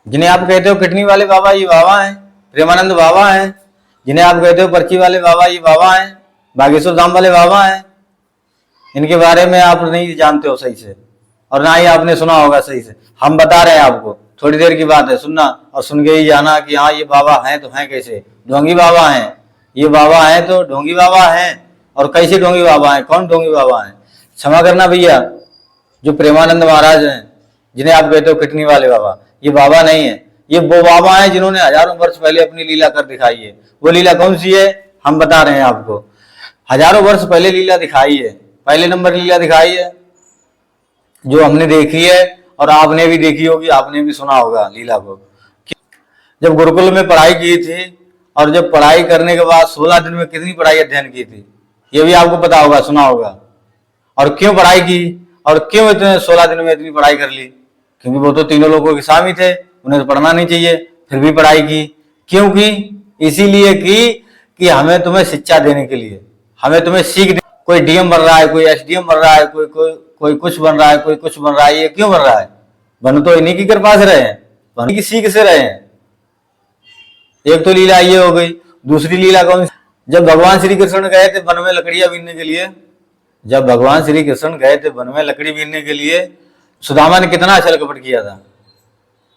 जिन्हें आप कहते हो किडनी वाले बाबा, ये बाबा हैं। प्रेमानंद बाबा हैं। जिन्हें आप कहते हो पर्ची वाले बाबा, ये बाबा हैं। बागेश्वर धाम वाले बाबा हैं। इनके बारे में आप नहीं जानते हो सही से, और ना ही आपने सुना होगा सही से। हम बता रहे हैं आपको, थोड़ी देर की बात है, सुनना और सुन के ही जाना कि हाँ ये बाबा हैं तो हैं कैसे। ढोंगी बाबा हैं। ये बाबा हैं तो ढोंगी बाबा हैं। और कैसे ढोंगी बाबा हैं? कौन ढोंगी बाबा हैं? क्षमा करना भैया, जो प्रेमानंद महाराज हैं, जिन्हें आप कहते हो किडनी वाले बाबा, ये बाबा नहीं है। ये वो बाबा हैं जिन्होंने हजारों वर्ष पहले अपनी लीला कर दिखाई है। वो लीला कौन सी है? हम बता रहे हैं आपको। हजारों वर्ष पहले लीला दिखाई है। पहले नंबर लीला दिखाई है जो हमने देखी है, और आपने भी देखी होगी, आपने भी सुना होगा लीला को। जब गुरुकुल में पढ़ाई की थी, और जब पढ़ाई करने के बाद 16 दिन में कितनी पढ़ाई अध्ययन की थी, ये भी आपको पता होगा, सुना होगा। और क्यों पढ़ाई की, और क्यों इतने 16 दिन में इतनी पढ़ाई कर ली? क्योंकि वो तो तीनों लोगों के स्वामी थे, उन्हें तो पढ़ना नहीं चाहिए, फिर भी पढ़ाई की। क्यों की? इसीलिए की कि हमें तुम्हें शिक्षा देने के लिए, हमें तुम्हें सीख दे। कोई डीएम बन रहा है, कोई एसडीएम बन रहा है, कोई कुछ बन रहा है, कोई कुछ बन रहा है। ये क्यों बन रहा है? बन तो इन्हीं की कृपा से रहे हैं, बन की सीख से रहे हैं। एक तो लीला ये हो गई। दूसरी लीला कौन सी? जब भगवान श्री कृष्ण गए थे वन में लकड़ियां बीनने के लिए, जब भगवान श्री कृष्ण गए थे वन में लकड़ी बीनने के लिए, सुदामा ने कितना छल कपट किया था,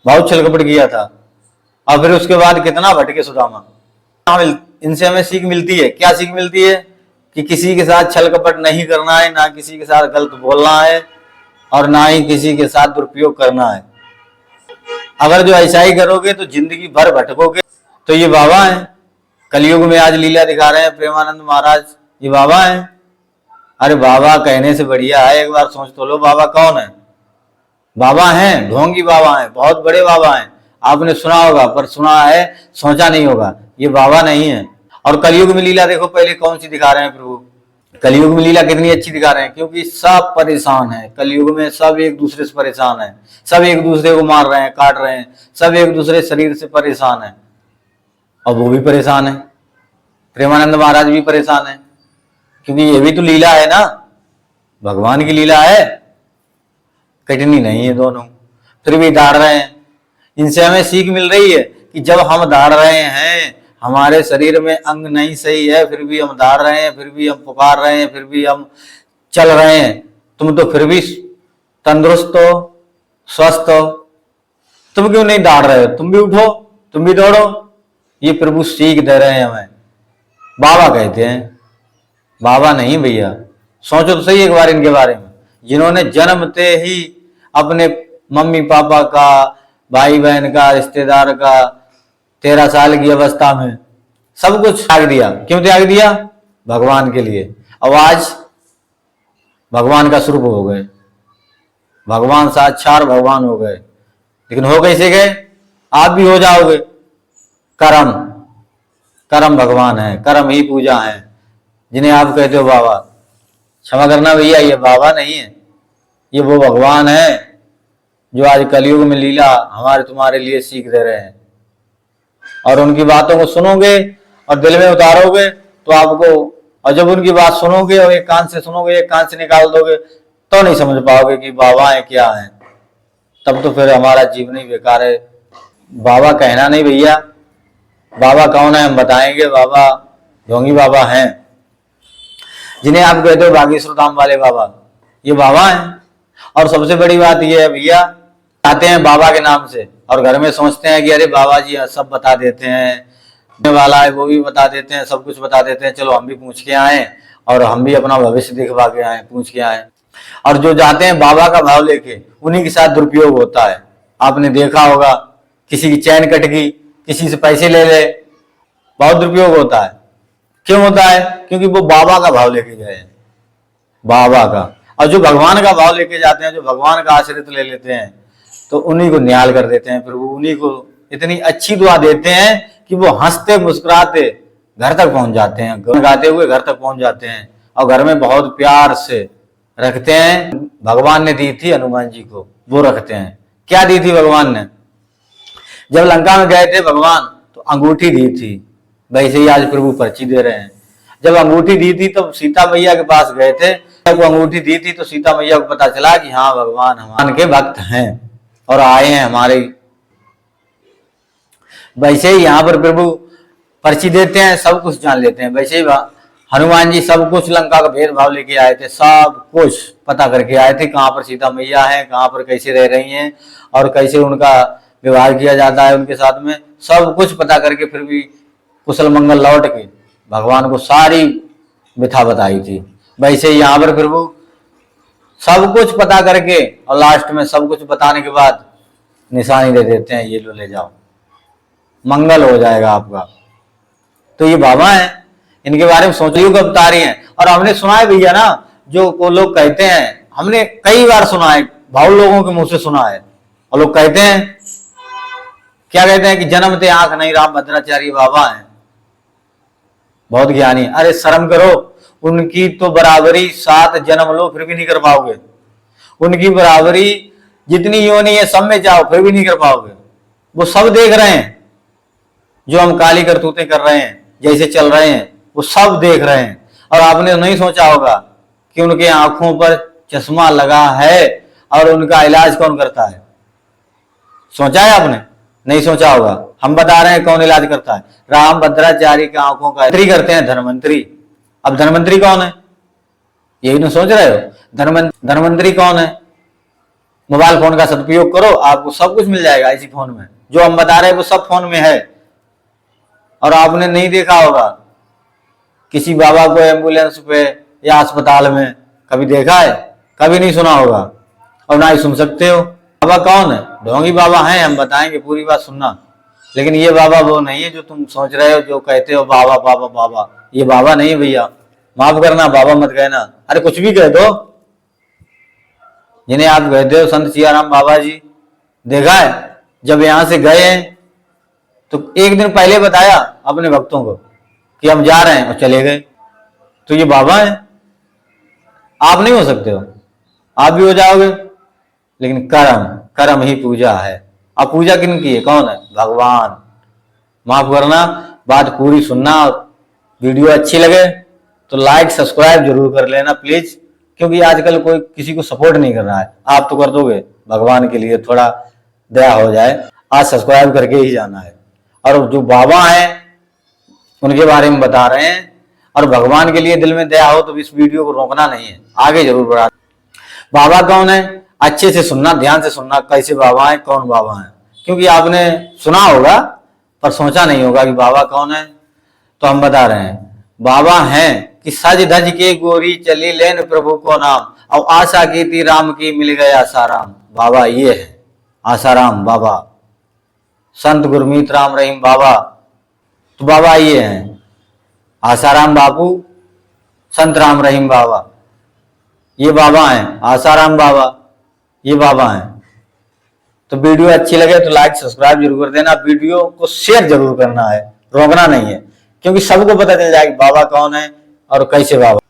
बहुत छल कपट किया था। और फिर उसके बाद कितना भटके सुदामा। इनसे हमें सीख मिलती है। क्या सीख मिलती है? कि किसी के साथ छल कपट नहीं करना है, ना किसी के साथ गलत बोलना है, और ना ही किसी के साथ दुरुपयोग करना है। अगर जो ऐसा ही करोगे तो जिंदगी भर भटकोगे। तो ये बाबा हैं, कलयुग में आज लीला दिखा रहे हैं प्रेमानंद महाराज, ये बाबा हैं। अरे बाबा कहने से बढ़िया है, एक बार सोच तो लो बाबा कौन है। बाबा हैं, ढोंगी बाबा हैं, बहुत बड़े बाबा हैं। आपने सुना होगा, पर सुना है, सोचा नहीं होगा। ये बाबा नहीं है। और कलयुग में लीला देखो पहले कौन सी दिखा रहे हैं प्रभु। कलयुग में लीला कितनी अच्छी दिखा रहे हैं, क्योंकि सब परेशान है। कलयुग में सब एक दूसरे से परेशान है, सब एक दूसरे को मार रहे हैं, काट रहे हैं, सब एक दूसरे शरीर से परेशान है। और वो भी परेशान है, प्रेमानंद महाराज भी परेशान है, क्योंकि ये भी तो लीला है ना, भगवान की लीला है। कठिनी नहीं है दोनों, फिर भी दाड़ रहे हैं। इनसे हमें सीख मिल रही है कि जब हम दाड़ रहे हैं, हमारे शरीर में अंग नहीं सही है, फिर भी हम दाड़ रहे हैं, फिर भी हम पुकार रहे हैं, फिर भी हम चल रहे हैं। तुम तो फिर भी तंदुरुस्त हो, स्वस्थ हो, तुम क्यों नहीं दाड़ रहे हो? तुम भी उठो, तुम भी दौड़ो। ये प्रभु सीख दे रहे हैं हमें। बाबा कहते हैं, बाबा नहीं भैया। सोचो तो सही एक बार इनके बारे में, जिन्होंने जन्मते ही अपने मम्मी पापा का, भाई बहन का, रिश्तेदार का 13 साल की अवस्था में सब कुछ त्याग दिया। क्यों त्याग दिया? भगवान के लिए। अब आज भगवान का स्वरूप हो गए, भगवान साक्षात भगवान हो गए। लेकिन हो कैसे गए? आप भी हो जाओगे। कर्म, कर्म भगवान है, कर्म ही पूजा है, जिन्हें आप कहते हो बाबा। क्षमा करना भैया, ये बाबा नहीं है, ये वो भगवान है जो आज कलयुग में लीला हमारे तुम्हारे लिए सीख दे रहे हैं। और उनकी बातों को सुनोगे और दिल में उतारोगे तो आपको, और जब उनकी बात सुनोगे और एक कान से सुनोगे, एक कान से निकाल दोगे, तो नहीं समझ पाओगे कि बाबा है क्या है। तब तो फिर हमारा जीवन ही बेकार है। बाबा कहना नहीं भैया, बाबा कौन है हम बताएंगे। बाबा ढोंगी बाबा हैं, जिन्हें आप कहते हो बागेश्वर धाम वाले बाबा, ये बाबा हैं। और सबसे बड़ी बात यह है भैया, आते हैं बाबा के नाम से और घर में सोचते हैं कि अरे बाबा जी सब बता देते हैं, वाला है वो भी बता देते हैं, सब कुछ बता देते हैं, चलो हम भी पूछ के आए और हम भी अपना भविष्य दिखवा के आए, पूछ के आए। और जो जाते हैं बाबा का भाव लेके, उन्हीं के साथ दुरुपयोग होता है। आपने देखा होगा, किसी की चैन कट गई, किसी से पैसे ले ले, बहुत दुरुपयोग होता है। क्यों होता है? क्योंकि वो बाबा का भाव लेके गए हैं, बाबा का। और जो भगवान का भाव लेके जाते हैं, जो भगवान का आश्रित ले लेते हैं, तो उन्हीं को न्याल कर देते हैं प्रभु। उन्हीं को इतनी अच्छी दुआ देते हैं कि वो हंसते मुस्कुराते घर तक पहुंच जाते हैं, गाते हुए घर तक पहुंच जाते हैं, और घर में बहुत प्यार से रखते हैं। भगवान ने दी थी हनुमान जी को, वो रखते हैं। क्या दी थी भगवान ने? जब लंका में गए थे भगवान, तो अंगूठी दी थी। वैसे ही आज प्रभु पर्ची दे रहे हैं। जब अंगूठी दी थी तो सीता मैया के पास गए थे, जब वो अंगूठी दी थी तो सीता मैया को पता चला कि हाँ भगवान हमारे के भक्त हैं और आए हैं हमारे वैसे ही यहाँ पर प्रभु पर्ची देते हैं, सब कुछ जान लेते हैं। वैसे ही हनुमान जी सब कुछ लंका का भेदभाव लेके आए थे, सब कुछ पता करके आए थे, कहाँ पर सीता मैया है, कहाँ पर कैसे रह रही हैं और कैसे उनका व्यवहार किया जाता है उनके साथ में, सब कुछ पता करके फिर भी कुशल मंगल लौट के भगवान को सारी व्यथा बताई थी। वैसे ही यहाँ पर प्रभु सब कुछ पता करके और लास्ट में सब कुछ बताने के बाद निशानी दे देते हैं, ये लो ले जाओ, मंगल हो जाएगा आपका। तो ये बाबा हैं, इनके बारे में सोचिए कब बता रही हैं। और हमने सुना है भैया ना, जो वो लोग कहते हैं, हमने कई बार सुना है, भाव लोगों के मुंह से सुना है, और लोग कहते हैं, क्या कहते हैं कि जन्मते आंख नहीं राम भद्राचार्य बाबा हैं, बहुत ज्ञानी। अरे शर्म करो, उनकी तो बराबरी 7 जन्म लो फिर भी नहीं कर पाओगे, उनकी बराबरी जितनी योनि है सब में जाओ फिर भी नहीं कर पाओगे। वो सब देख रहे हैं, जो हम काली करतूतें कर रहे हैं, जैसे चल रहे हैं, वो सब देख रहे हैं। और आपने नहीं सोचा होगा कि उनके आंखों पर चश्मा लगा है और उनका इलाज कौन करता है? सोचा है आपने? नहीं सोचा होगा। हम बता रहे हैं कौन इलाज करता है। राम भद्राचार्य की आंखों का मंत्री करते हैं धनवंतरी। अब धनवंतरी कौन है? यही तो सोच रहे हो, धनवंतरी कौन है? मोबाइल फोन का सदुपयोग करो, आपको सब कुछ मिल जाएगा इसी फोन में। जो हम बता रहे हैं वो सब फोन में है। और आपने नहीं देखा होगा किसी बाबा को एम्बुलेंस पे या अस्पताल में, कभी देखा है? कभी नहीं सुना होगा और ना ही सुन सकते हो। बाबा कौन है? ढोंगी बाबा हैं, हम बताएंगे, पूरी बात सुनना। लेकिन ये बाबा वो नहीं है जो तुम सोच रहे हो, जो कहते हो बाबा बाबा बाबा। ये बाबा नहीं है भैया, माफ करना, बाबा मत कहना। अरे कुछ भी कह दो, जिन्हें आप कहते हो संत सियाराम बाबा जी, देखा है जब यहां से गए हैं तो एक दिन पहले बताया अपने भक्तों को कि हम जा रहे हैं और चले गए। तो ये बाबा है, आप नहीं हो सकते हो, आप भी हो जाओगे, लेकिन कर्म, कर्म ही पूजा है। अब पूजा किन की है? कौन है? भगवान। माफ करना, बात पूरी सुनना। और वीडियो अच्छी लगे तो लाइक सब्सक्राइब जरूर कर लेना प्लीज, क्योंकि आजकल कोई किसी को सपोर्ट नहीं कर रहा है। आप तो कर दोगे, भगवान के लिए थोड़ा दया हो जाए। आज सब्सक्राइब करके ही जाना है। और जो बाबा हैं उनके बारे में बता रहे हैं, और भगवान के लिए दिल में दया हो तो इस वीडियो को रोकना नहीं है, आगे जरूर बढ़ा। बाबा कौन है? अच्छे से सुनना, ध्यान से सुनना, कैसे बाबा है, कौन बाबा है। क्योंकि आपने सुना होगा पर सोचा नहीं होगा कि बाबा कौन है। तो हम बता रहे हैं, बाबा हैं कि सज धज के गोरी चली लेन प्रभु को नाम, और आशा की थी राम की मिल गया आसाराम। बाबा ये है आसाराम बाबा, संत गुरमीत राम रहीम बाबा। तो बाबा ये हैं आसाराम बापू, संत राम रहीम बाबा, ये बाबा हैं। आसाराम बाबा, ये बाबा हैं। तो वीडियो अच्छी लगे तो लाइक सब्सक्राइब जरूर कर देना। वीडियो को शेयर जरूर करना है, रोकना नहीं है, क्योंकि सबको पता चल जाएगा बाबा कौन है और कैसे बाबा।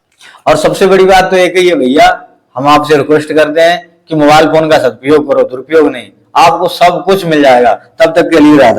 और सबसे बड़ी बात तो एक ही है भैया, हम आपसे रिक्वेस्ट करते हैं कि मोबाइल फोन का सदुपयोग करो, दुरुपयोग नहीं। आपको सब कुछ मिल जाएगा। तब तक के लिए राधा।